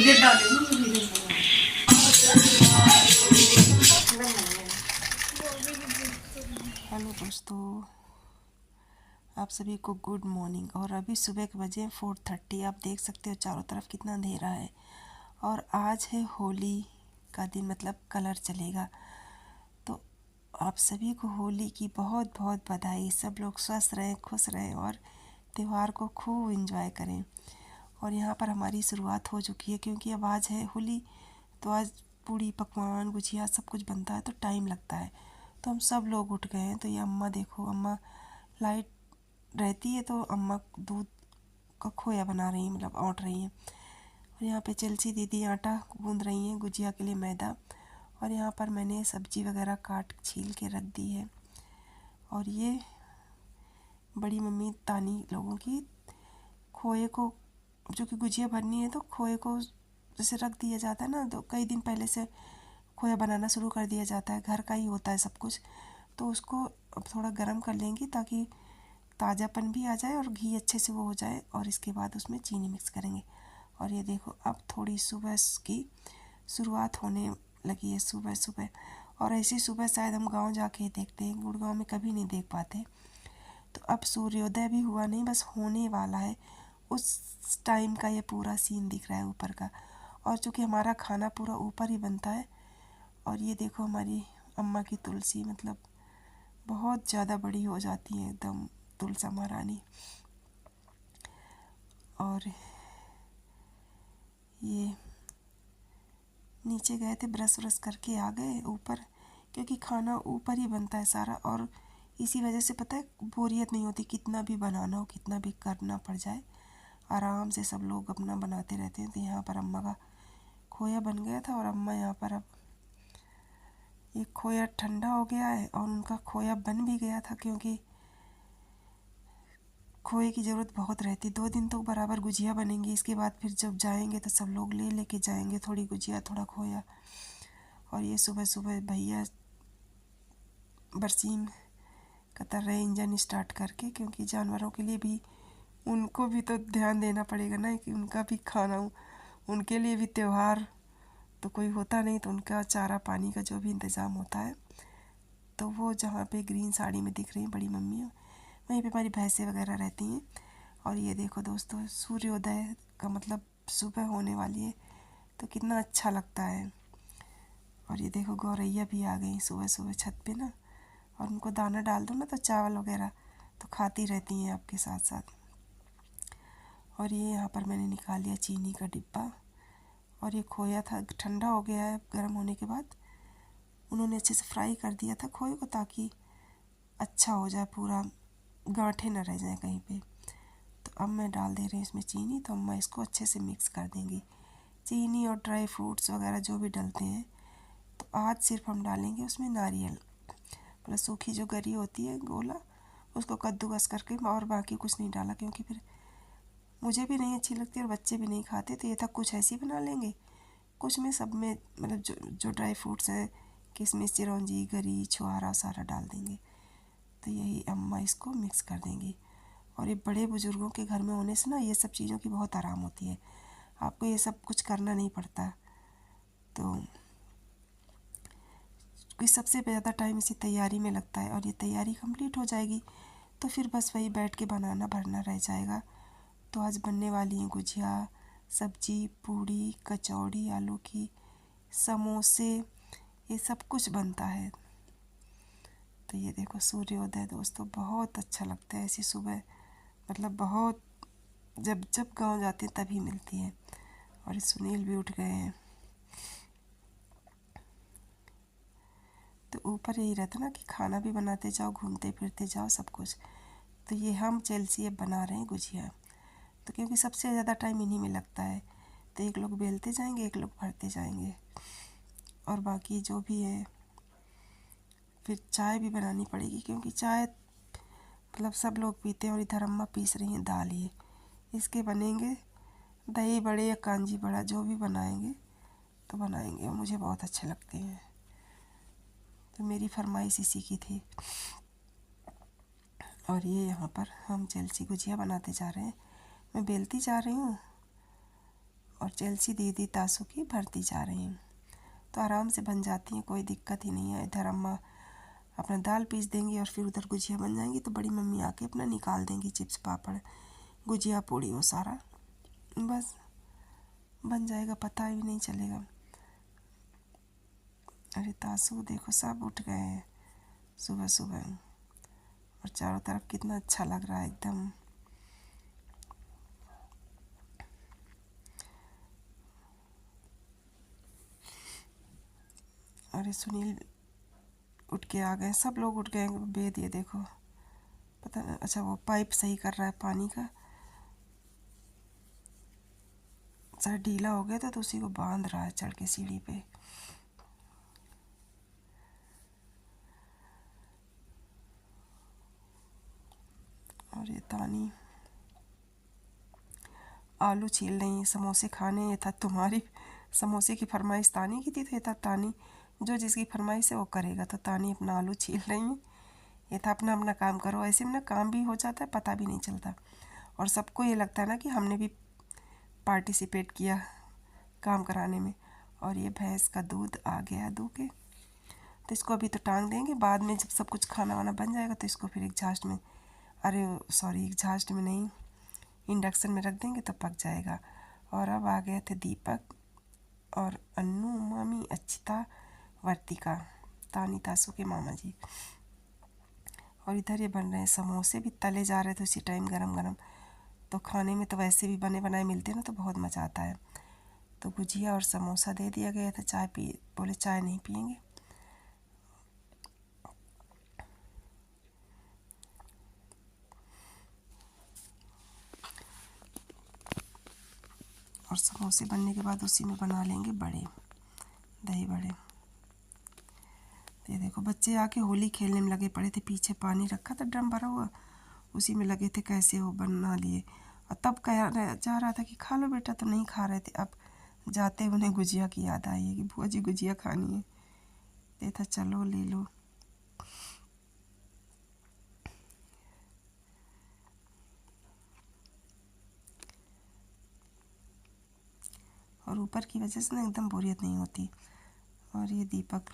Hello दोस्तों, आप सभी को गुड मॉर्निंग। और अभी सुबह के बजे 4:30। आप देख सकते हो चारों तरफ कितना अंधेरा है। और आज है होली का दिन, मतलब कलर चलेगा। तो आप सभी को होली की बहुत बहुत बधाई। सब लोग स्वस्थ रहें, खुश रहें और त्यौहार को खूब एंजॉय करें। और यहाँ पर हमारी शुरुआत हो चुकी है, क्योंकि अब आज है होली। तो आज पूड़ी पकवान गुजिया सब कुछ बनता है, तो टाइम लगता है। तो हम सब लोग उठ गए हैं। तो ये अम्मा देखो, अम्मा लाइट रहती है तो अम्मा दूध का खोया बना रही हैं, मतलब औंट रही हैं। और यहाँ पे चलसी दीदी आटा गूंद रही हैं गुजिया के लिए मैदा। और यहाँ पर मैंने सब्जी वगैरह काट छील के रख दी है। और ये बड़ी मम्मी तानी लोगों की खोए को, जो कि गुजिया भरनी है, तो खोए को जैसे रख दिया जाता है ना, तो कई दिन पहले से खोया बनाना शुरू कर दिया जाता है। घर का ही होता है सब कुछ। तो उसको अब थोड़ा गर्म कर लेंगी ताकि ताज़ापन भी आ जाए और घी अच्छे से वो हो जाए। और इसके बाद उसमें चीनी मिक्स करेंगे। और ये देखो, अब थोड़ी सुबह की शुरुआत होने लगी है, सुबह सुबह। और ऐसी सुबह शायद हम गांव जाके ही देखते हैं, गुड़गांव में कभी नहीं देख पाते। तो अब सूर्योदय भी हुआ नहीं, बस होने वाला है। उस टाइम का ये पूरा सीन दिख रहा है ऊपर का। और चूँकि हमारा खाना पूरा ऊपर ही बनता है। और ये देखो हमारी अम्मा की तुलसी, मतलब बहुत ज़्यादा बड़ी हो जाती है एकदम तुलसा महारानी। और ये नीचे गए थे, ब्रश व्रश करके आ गए ऊपर, क्योंकि खाना ऊपर ही बनता है सारा। और इसी वजह से पता है बोरियत नहीं होती, कितना भी बनाना हो, कितना भी करना पड़ जाए, आराम से सब लोग अपना बनाते रहते हैं। तो यहाँ पर अम्मा का खोया बन गया था। और अम्मा यहाँ पर, अब ये खोया ठंडा हो गया है और उनका खोया बन भी गया था, क्योंकि खोए की ज़रूरत बहुत रहती। 2 दिन तो बराबर गुजिया बनेंगी। इसके बाद फिर जब जाएंगे तो सब लोग ले लेके जाएंगे, थोड़ी गुजिया थोड़ा खोया। और ये सुबह सुबह भैया बरसीम कतर रहे इंजन स्टार्ट करके, क्योंकि जानवरों के लिए भी, उनको भी तो ध्यान देना पड़ेगा ना, कि उनका भी खाना, उनके लिए भी त्यौहार तो कोई होता नहीं। तो उनका चारा पानी का जो भी इंतज़ाम होता है, तो वो जहाँ पे ग्रीन साड़ी में दिख रही हैं बड़ी मम्मी, वहीं पे हमारी भैंसें वगैरह रहती हैं। और ये देखो दोस्तों, सूर्योदय का मतलब सुबह होने वाली है, तो कितना अच्छा लगता है। और ये देखो गौरैया भी आ गई सुबह सुबह छत पे ना। और उनको दाना डाल दो ना तो चावल वगैरह तो खाती रहती हैं आपके साथ साथ। और ये यहाँ पर मैंने निकाल लिया चीनी का डिब्बा। और ये खोया था, ठंडा हो गया है गर्म होने के बाद। उन्होंने अच्छे से फ्राई कर दिया था खोए को, ताकि अच्छा हो जाए, पूरा गांठें न रह जाए कहीं पे। तो अब मैं डाल दे रही हूँ इसमें चीनी। तो अम्मा इसको अच्छे से मिक्स कर देंगी, चीनी और ड्राई फ्रूट्स वगैरह जो भी डलते हैं। तो आज सिर्फ हम डालेंगे उसमें नारियल, मतलब सूखी जो गरी होती है गोला, उसको कद्दूकस करके, और बाकी कुछ नहीं डाला, क्योंकि फिर मुझे भी नहीं अच्छी लगती और बच्चे भी नहीं खाते। तो ये था कुछ ऐसी बना लेंगे, कुछ में सब में मतलब जो जो ड्राई फ्रूट्स हैं, किशमिश चिरौंजी गरी छुहारा सारा डाल देंगे। तो यही अम्मा इसको मिक्स कर देंगी। और ये बड़े बुज़ुर्गों के घर में होने से ना, ये सब चीज़ों की बहुत आराम होती है, आपको ये सब कुछ करना नहीं पड़ता। तो कि सबसे ज़्यादा टाइम इसी तैयारी में लगता है। और ये तैयारी कंप्लीट हो जाएगी तो फिर बस वही बैठ के बनाना भरना रह जाएगा। तो आज बनने वाली हैं गुजिया, सब्जी, पूड़ी, कचौड़ी आलू की, समोसे, ये सब कुछ बनता है। तो ये देखो सूर्योदय दोस्तों, बहुत अच्छा लगता है ऐसी सुबह, मतलब बहुत, जब जब गांव जाते हैं तभी मिलती है। और सुनील भी उठ गए हैं। तो ऊपर यही रहता ना कि खाना भी बनाते जाओ, घूमते फिरते जाओ सब कुछ। तो ये हम चेल्सी अब बना रहे हैं गुजिया। तो क्योंकि सबसे ज़्यादा टाइम इन्हीं में लगता है, तो एक लोग बेलते जाएंगे, एक लोग भरते जाएंगे। और बाकी जो भी है, फिर चाय भी बनानी पड़ेगी, क्योंकि चाय मतलब सब लोग पीते हैं। और इधर अम्मा पीस रही हैं दाल। ये इसके बनेंगे दही बड़े या कांजी बड़ा, जो भी बनाएंगे तो बनाएंगे, और मुझे बहुत अच्छे लगते हैं। तो मेरी फरमाइश इसी की थी। और ये यहाँ पर हम चेल्सी गुजिया बनाते जा रहे हैं, मैं बेलती जा रही हूँ। और चेल्सी दीदी तासू की भरती जा रही हैं। तो आराम से बन जाती हैं, कोई दिक्कत ही नहीं है। इधर अम्मा अपना दाल पीस देंगी और फिर उधर गुजिया बन जाएंगी, तो बड़ी मम्मी आके अपना निकाल देंगी चिप्स पापड़ गुजिया पूड़ी वो सारा, बस बन जाएगा, पता भी नहीं चलेगा। अरे तासू देखो सब उठ गए हैं सुबह सुबह, और चारों तरफ कितना अच्छा लग रहा है एकदम। अरे सुनील उठ के आ गए, सब लोग उठ गए। बेद ये देखो, पता नहीं, अच्छा वो पाइप सही कर रहा है पानी का, सर ढीला हो गया था तो उसी को बांध रहा है चढ़ के सीढ़ी पे। और ये तानी आलू छील रही है, समोसे खाने। ये था तुम्हारी समोसे की फरमाइश तानी की थी, तो ये था तानी जो जिसकी फरमाइश है वो करेगा, तो तानी अपना आलू छील रही है। ये था अपना अपना काम करो, ऐसे में ना काम भी हो जाता है, पता भी नहीं चलता, और सबको ये लगता है ना कि हमने भी पार्टिसिपेट किया काम कराने में। और ये भैंस का दूध आ गया दूह के, तो इसको अभी तो टांग देंगे, बाद में जब सब कुछ खाना वाना बन जाएगा तो इसको फिर एग्जास्ट में, अरे सॉरी एग्जास्ट में नहीं, इंडक्शन में रख देंगे तो पक जाएगा। और अब आ गए थे दीपक और अन्नू, मामी, अच्छिता, वर्तिका, तानी तासू के मामा जी। और इधर ये बन रहे हैं समोसे, भी तले जा रहे थे उसी टाइम गरम गरम, तो खाने में तो वैसे भी बने बनाए मिलते हैं ना, तो बहुत मज़ा आता है। तो गुजिया और समोसा दे दिया गया था, चाय पी, बोले चाय नहीं पियेंगे। और समोसे बनने के बाद उसी में बना लेंगे बड़े, दही बड़े। ये देखो बच्चे आके होली खेलने में लगे पड़े थे, पीछे पानी रखा था ड्रम भरा हुआ, उसी में लगे थे, कैसे वो बना लिए। और तब जा रहा था कि खा लो बेटा, तो नहीं खा रहे थे। अब जाते उन्हें गुजिया की याद आई है कि बुआ जी गुजिया खानी है, ये था चलो ले लो। और ऊपर की वजह से ना एकदम बोरियत नहीं होती। और ये दीपक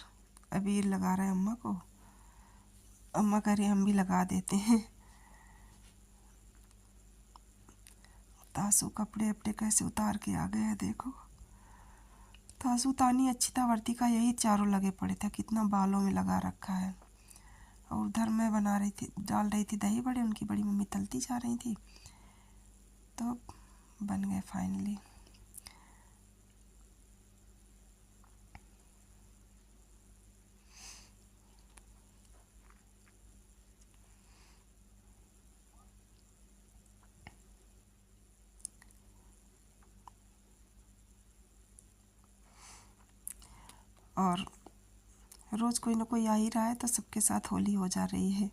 अबीर लगा रहा है अम्मा को, अम्मा कह रही हम भी लगा देते हैं। तासू कपड़े अपने कैसे उतार के आ गए हैं देखो। तासू, तानी, अच्छिता, वर्तिका यही चारों लगे पड़े थे, कितना बालों में लगा रखा है। और उधर मैं बना रही थी, डाल रही थी दही बड़े, उनकी बड़ी मम्मी तलती जा रही थी, तो बन गए फाइनली। और रोज़ कोई ना कोई आ ही रहा है, तो सबके साथ होली हो जा रही है।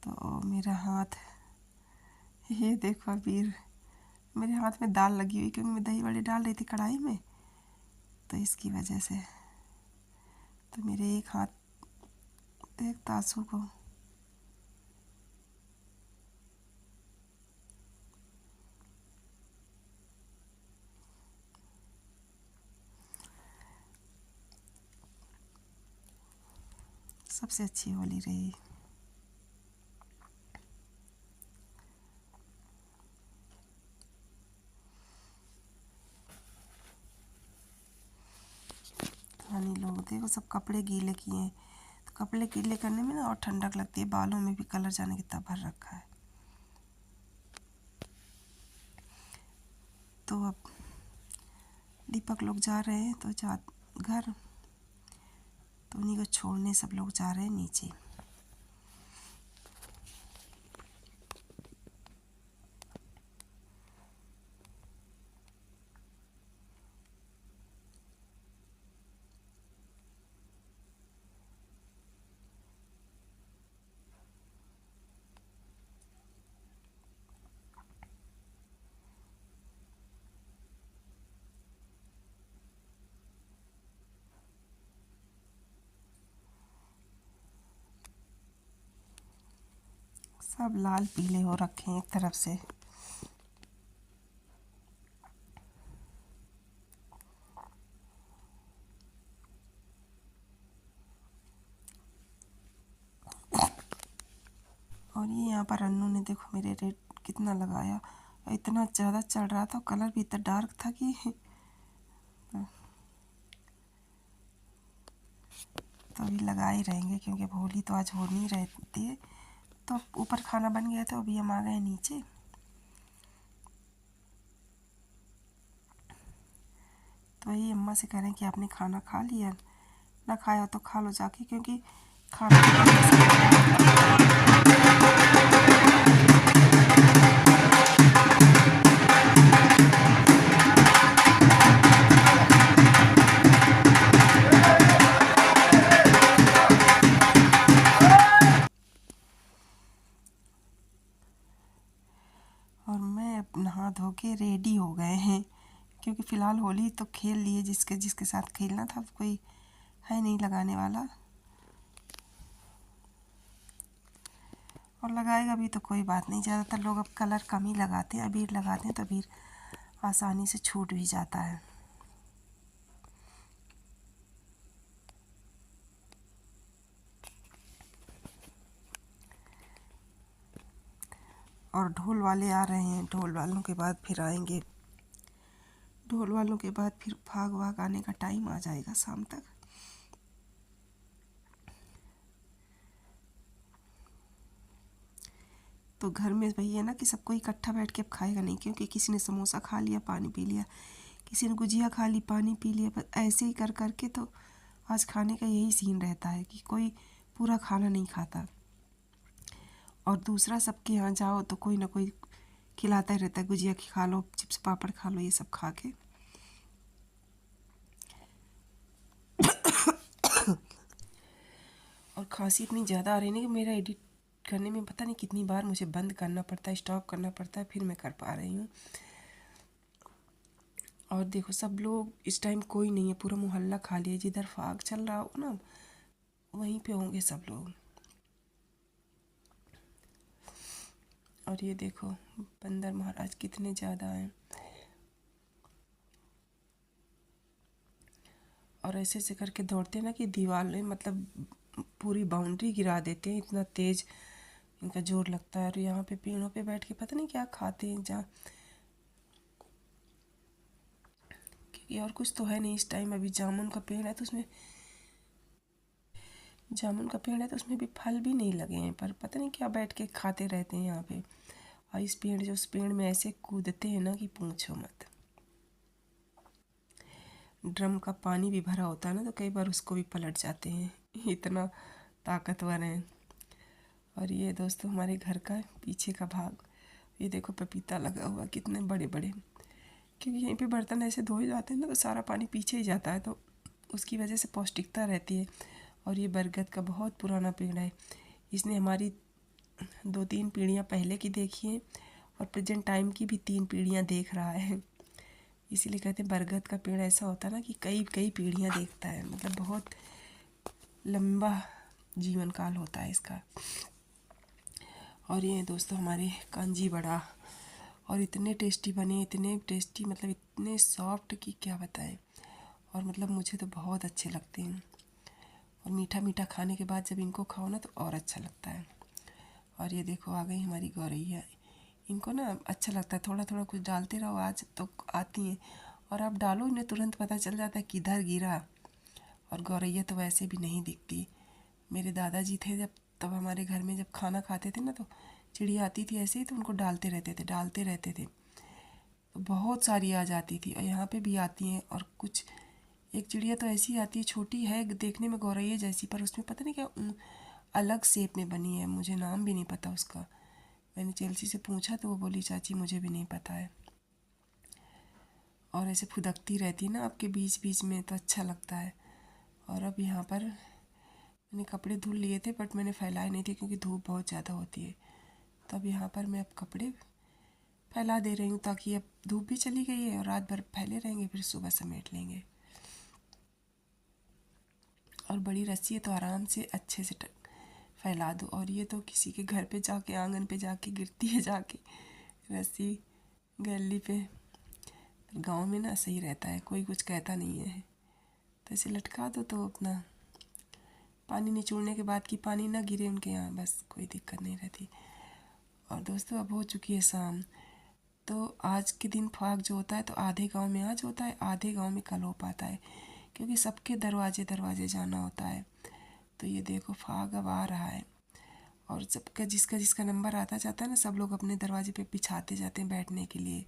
तो मेरा हाथ, ये देखो अबीर मेरे हाथ में दाल लगी हुई, क्योंकि मैं दही बड़े डाल रही थी कढ़ाई में, तो इसकी वजह से। तो मेरे एक हाथ देख तासू को, सबसे अच्छी होली रही। धानी लोग देखो सब कपड़े गीले किए हैं, तो कपड़े गीले करने में ना और ठंडक लगती है, बालों में भी कलर जाने कितना भर रखा है। तो अब दीपक लोग जा रहे हैं तो घर, तो उन्हीं को छोड़ने सब लोग जा रहे हैं नीचे। सब लाल पीले हो रखे हैं एक तरफ से। यहाँ पर अन्नू ने देखो मेरे रेट कितना लगाया, इतना ज़्यादा चढ़ रहा था, कलर भी इतना डार्क था कि तो अभी लगा ही रहेंगे क्योंकि होली तो आज हो नहीं रहती है। तो ऊपर खाना बन गया था, अभी हम आ गए नीचे। तो वही अम्मा से कह रहे हैं कि आपने खाना खा लिया, ना खाया तो खा लो जाके, क्योंकि खाना और मैं अब नहा धो के रेडी हो गए हैं, क्योंकि फ़िलहाल होली तो खेल लिए, जिसके जिसके साथ खेलना था, कोई है नहीं लगाने वाला, और लगाएगा भी तो कोई बात नहीं। ज़्यादातर लोग अब कलर कम ही लगाते हैं, अबीर लगाते हैं तो अबीर आसानी से छूट भी जाता है। और ढोल वाले आ रहे हैं, ढोल वालों के बाद फिर आएंगे, ढोल वालों के बाद फिर भाग भाग आने का टाइम आ जाएगा शाम तक। तो घर में वही है ना कि सबको इकट्ठा बैठ के अब खाएगा नहीं, क्योंकि किसी ने समोसा खा लिया, पानी पी लिया, किसी ने गुजिया खा ली, पानी पी लिया, बस ऐसे ही कर कर के तो आज खाने का यही सीन रहता है कि कोई पूरा खाना नहीं खाता। और दूसरा सबके यहाँ जाओ तो कोई ना कोई खिलाता ही रहता है, गुजिया खा लो, चिप्स पापड़ खा लो, ये सब खा के। और खांसी इतनी ज़्यादा आ रही है कि मेरा एडिट करने में पता नहीं कितनी बार मुझे बंद करना पड़ता है, स्टॉप करना पड़ता है, फिर मैं कर पा रही हूँ। और देखो सब लोग इस टाइम कोई नहीं है, पूरा मोहल्ला खाली है, जिधर फाग चल रहा हो ना वहीं पे होंगे सब लोग। और ये देखो बंदर महाराज कितने ज़्यादा हैं, और ऐसे ऐसे करके दौड़ते हैं ना कि दीवार मतलब पूरी बाउंड्री गिरा देते हैं, इतना तेज़ इनका जोर लगता है। और यहाँ पे पेड़ों पे बैठ के पता नहीं क्या खाते हैं, जहाँ क्योंकि और कुछ तो है नहीं इस टाइम। अभी जामुन का पेड़ है तो उसमें भी फल भी नहीं लगे हैं, पर पता नहीं क्या बैठ के खाते रहते हैं यहाँ पे। और इस पेड़ जो उस पेड़ में ऐसे कूदते हैं ना कि पूछो मत। ड्रम का पानी भी भरा होता है ना तो कई बार उसको भी पलट जाते हैं, इतना ताकतवर हैं। और ये दोस्तों हमारे घर का पीछे का भाग, ये देखो पपीता लगा हुआ कितने बड़े बड़े, क्योंकि यहीं पे बर्तन ऐसे धोए जाते हैं ना तो सारा पानी पीछे ही जाता है, तो उसकी वजह से पौष्टिकता रहती है। और ये बरगद का बहुत पुराना पेड़ है, इसने हमारी 2-3 पीढ़ियाँ पहले की देखी हैं और प्रेजेंट टाइम की भी 3 पीढ़ियाँ देख रहा है। इसीलिए कहते हैं बरगद का पेड़ ऐसा होता है ना कि कई कई पीढ़ियाँ देखता है, मतलब बहुत लंबा जीवन काल होता है इसका। और ये दोस्तों हमारे कांजी बड़ा, और इतने टेस्टी बने, इतने टेस्टी, मतलब इतने सॉफ्ट कि क्या बताएं। और मतलब मुझे तो बहुत अच्छे लगते हैं, और मीठा मीठा खाने के बाद जब इनको खाओ ना तो और अच्छा लगता है। और ये देखो आ गई हमारी गौरैया, इनको ना अच्छा लगता है थोड़ा थोड़ा कुछ डालते रहो, आज तो आती हैं, और आप डालो इन्हें तुरंत पता चल जाता है किधर गिरा। और गौरैया तो वैसे भी नहीं दिखती। मेरे दादाजी थे जब, तब हमारे घर में जब खाना खाते थे ना तो चिड़िया आती थी ऐसे ही, तो उनको डालते रहते थे, तो बहुत सारी आ जाती थी। और यहाँ पे भी आती हैं, और कुछ एक चिड़िया तो ऐसी आती है, छोटी है देखने में गौरैया जैसी, पर उसमें पता नहीं क्या अलग शेप में बनी है, मुझे नाम भी नहीं पता उसका। मैंने चेल्सी से पूछा तो वो बोली चाची मुझे भी नहीं पता है। और ऐसे फुदकती रहती है ना आपके बीच बीच में, तो अच्छा लगता है। और अब यहाँ पर मैंने कपड़े धुल लिए थे, बट मैंने फैलाए नहीं थे क्योंकि धूप बहुत ज़्यादा होती है। तो अब यहाँ पर मैं अब कपड़े फैला दे रही हूँ, ताकि अब धूप भी चली गई है और रात भर फैले रहेंगे, फिर सुबह समेट लेंगे। और बड़ी रस्सी है तो आराम से अच्छे से फैला दो। और ये तो किसी के घर पे जाके, आंगन पे जाके गिरती है जाके रस्सी गली पे। गांव में ना सही रहता है, कोई कुछ कहता नहीं है, तो ऐसे लटका दो तो अपना पानी निचोड़ने के बाद कि पानी ना गिरे उनके यहाँ, बस कोई दिक्कत नहीं रहती। और दोस्तों अब हो चुकी है शाम। तो आज के दिन फाग जो होता है तो आधे गांव में आज होता है, आधे गांव में कल हो पाता है, क्योंकि सबके दरवाजे दरवाजे जाना होता है। तो ये देखो फाग अब आ रहा है और सबका जिसका जिसका नंबर आता जाता है ना, सब लोग अपने दरवाजे पे बिछाते जाते हैं बैठने के लिए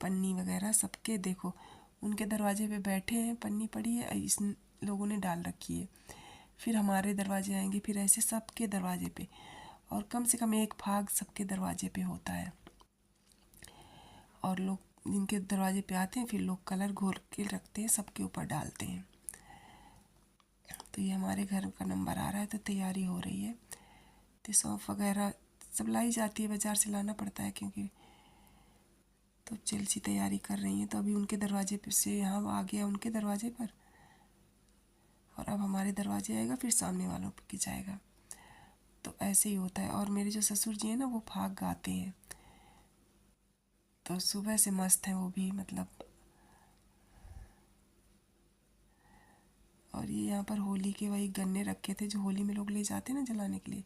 पन्नी वगैरह। सबके देखो उनके दरवाजे पे बैठे हैं, पन्नी पड़ी है, इस लोगों ने डाल रखी है। फिर हमारे दरवाजे आएंगे, फिर ऐसे सबके दरवाजे पे, और कम से कम एक फाग सबके दरवाजे पे होता है। और लोग जिनके दरवाजे पे आते हैं फिर लोग कलर घोल के रखते हैं, सबके ऊपर डालते हैं। तो ये हमारे घर का नंबर आ रहा है तो तैयारी हो रही है। तो सौंफ वगैरह सब लाई जाती है, बाज़ार से लाना पड़ता है क्योंकि। तो चेल्सी तैयारी कर रही हैं। तो अभी उनके दरवाजे पे से यहाँ आ गया उनके दरवाजे पर, और अब हमारे दरवाजे आएगा, फिर सामने वालों पे जाएगा। तो ऐसे ही होता है। और मेरे जो ससुर जी हैं ना, वो फाग गाते हैं, तो सुबह से मस्त हैं वो भी, मतलब। और ये यहाँ पर होली के वही गन्ने रखे थे जो होली में लोग ले जाते हैं ना जलाने के लिए,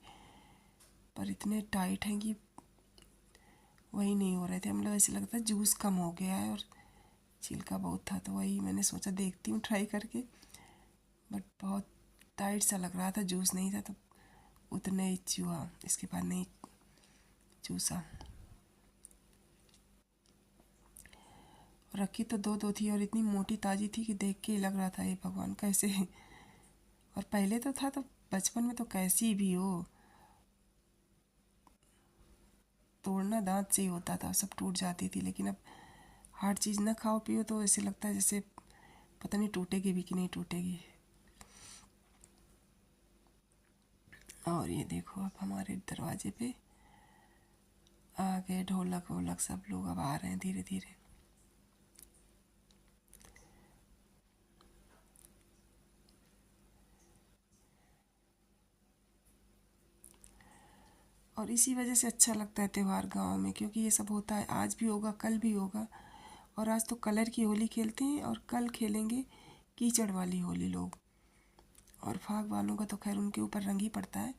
पर इतने टाइट हैं कि वही नहीं हो रहे थे। मतलब ऐसे लगता है जूस कम हो गया है और छिलका बहुत था, तो वही मैंने सोचा देखती हूँ ट्राई करके, बट बहुत टाइट सा लग रहा था, जूस नहीं था, तो उतने ही चूहा, इसके बाद नहीं चूसा। रखी तो दो दो थी और इतनी मोटी ताज़ी थी कि देख के लग रहा था ये भगवान कैसे। और पहले तो था, तो बचपन में तो कैसी भी हो, तोड़ना दांत से ही होता था, सब टूट जाती थी। लेकिन अब हार्ड चीज़ ना खाओ पियो तो ऐसे लगता है जैसे पता नहीं टूटेगी भी कि नहीं टूटेगी। और ये देखो अब हमारे दरवाजे पे आ गए ढोलक वोलक, सब लोग अब आ रहे हैं धीरे धीरे। और इसी वजह से अच्छा लगता है त्यौहार गांव में, क्योंकि ये सब होता है, आज भी होगा कल भी होगा। और आज तो कलर की होली खेलते हैं और कल खेलेंगे कीचड़ वाली होली लोग। और फाग वालों का तो खैर उनके ऊपर रंग ही पड़ता है,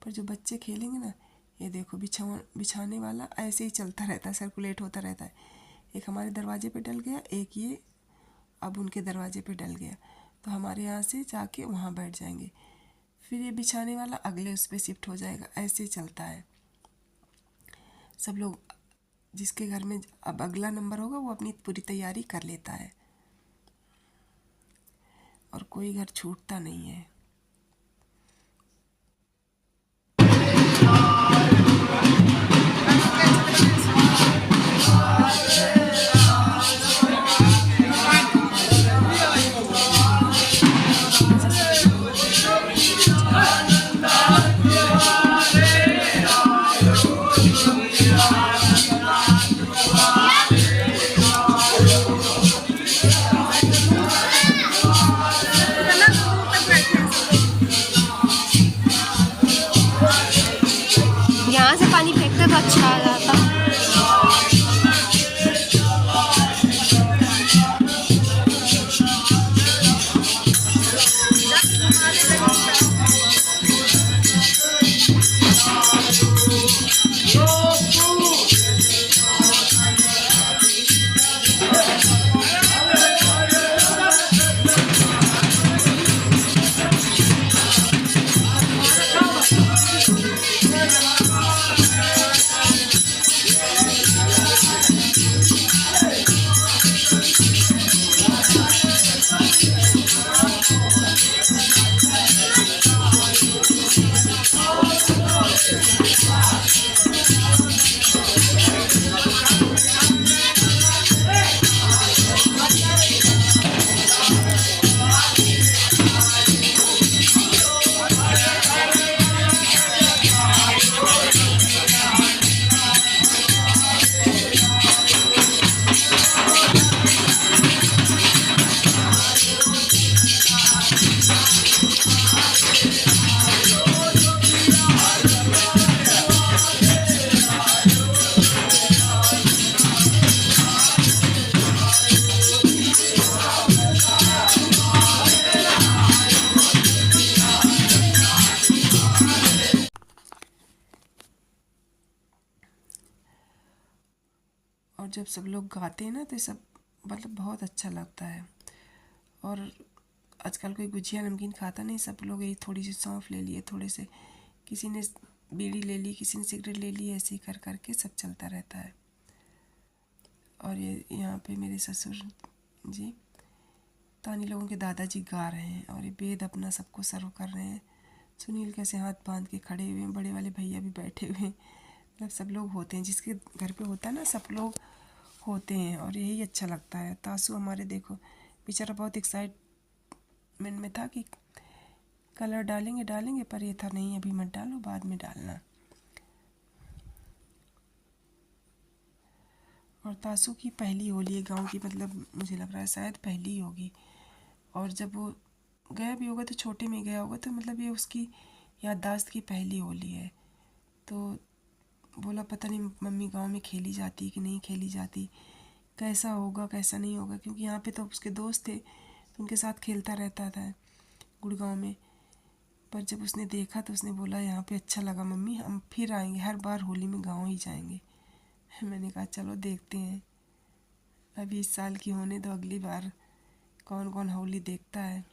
पर जो बच्चे खेलेंगे ना, ये देखो बिछाने वाला ऐसे ही चलता रहता है, सर्कुलेट होता रहता है। एक हमारे दरवाजे पे डल गया, एक ये अब उनके दरवाजे पे डल गया, तो हमारे यहाँ से जाके वहाँ बैठ जाएंगे, फिर ये बिछाने वाला अगले उस पर शिफ्ट हो जाएगा, ऐसे ही चलता है। सब लोग जिसके घर में अब अगला नंबर होगा वो अपनी पूरी तैयारी कर लेता है, और कोई घर छूटता नहीं है। जब सब लोग गाते हैं ना तो ये सब मतलब बहुत अच्छा लगता है। और आजकल कोई गुजिया नमकीन खाता नहीं, सब लोग यही थोड़ी सी सौंफ ले लिए, थोड़े से किसी ने बीड़ी ले ली, किसी ने सिगरेट ले ली, ऐसे ही कर करके सब चलता रहता है। और ये यहाँ पे मेरे ससुर जी तानी लोगों के दादाजी गा रहे हैं और ये वेद अपना सबको सर्व कर रहे हैं। सुनील कैसे हाथ बांध के खड़े हुए हैं, बड़े वाले भैया भी बैठे हुए हैं। मतलब सब लोग होते हैं, जिसके घर पे होता है ना सब लोग होते हैं और यही अच्छा लगता है। तासू हमारे देखो बेचारा बहुत एक्साइटमेंट में था कि कलर डालेंगे डालेंगे, पर ये था नहीं अभी मत डालो, बाद में डालना। और तासू की पहली होली है गांव की, मतलब मुझे लग रहा है शायद पहली ही होगी। और जब वो गया भी होगा तो छोटे में गया होगा, तो मतलब ये उसकी याददाश्त की पहली होली है। तो बोला पता नहीं मम्मी गांव में खेली जाती कि नहीं खेली जाती, कैसा होगा कैसा नहीं होगा, क्योंकि यहाँ पे तो उसके दोस्त थे तो उनके साथ खेलता रहता था गुड़गांव में। पर जब उसने देखा तो उसने बोला यहाँ पे अच्छा लगा मम्मी, हम फिर आएंगे, हर बार होली में गाँव ही जाएंगे। मैंने कहा चलो देखते हैं, अभी इस साल की होने दो, अगली बार कौन कौन होली देखता है।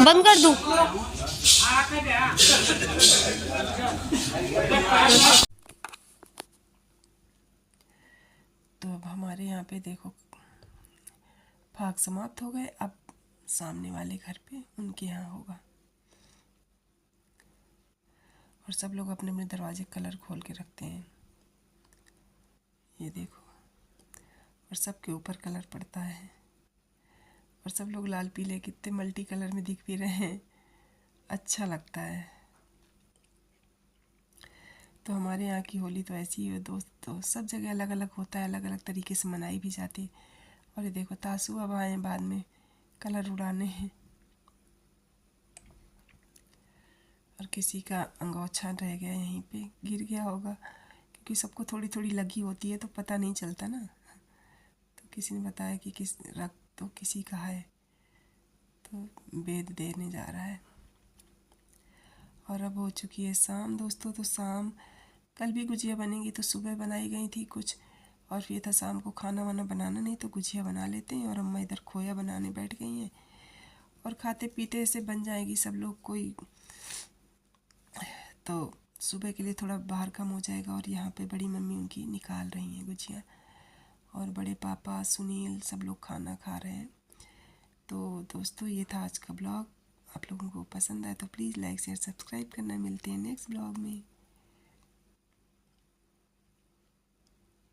बंद कर दूं? तो अब हमारे यहाँ पे देखो फाग समाप्त हो गए। अब सामने वाले घर पे उनके यहाँ होगा और सब लोग अपने अपने दरवाजे कलर खोल के रखते हैं। ये देखो, और सबके ऊपर कलर पड़ता है और सब लोग लाल पीले कितने मल्टी कलर में दिख भी रहे हैं, अच्छा लगता है। तो हमारे यहाँ की होली तो ऐसी ही है दोस्तों, सब जगह अलग अलग होता है, अलग अलग तरीके से मनाई भी जाती है। और ये देखो तासु अब आए हैं बाद में कलर उड़ाने हैं, और किसी का अंगोछा रह गया यहीं पे, गिर गया होगा क्योंकि सबको थोड़ी थोड़ी लगी होती है तो पता नहीं चलता ना। तो किसी ने बताया कि किस रक्त तो किसी का है, तो वेद देने जा रहा है। और अब हो चुकी है शाम दोस्तों। तो शाम कल भी गुजिया बनेगी, तो सुबह बनाई गई थी कुछ, और फिर था शाम को खाना वाना बनाना नहीं तो गुजिया बना लेते हैं। और अम्मा इधर खोया बनाने बैठ गई हैं और खाते पीते ऐसे बन जाएगी सब लोग कोई, तो सुबह के लिए थोड़ा बाहर कम हो जाएगा। और यहाँ पे बड़ी मम्मी उनकी निकाल रही हैं गुजिया, और बड़े पापा सुनील सब लोग खाना खा रहे हैं। तो दोस्तों ये था आज का ब्लॉग। आप लोगों को पसंद आए तो प्लीज़ लाइक शेयर सब्सक्राइब करना। मिलते हैं नेक्स्ट ब्लॉग में।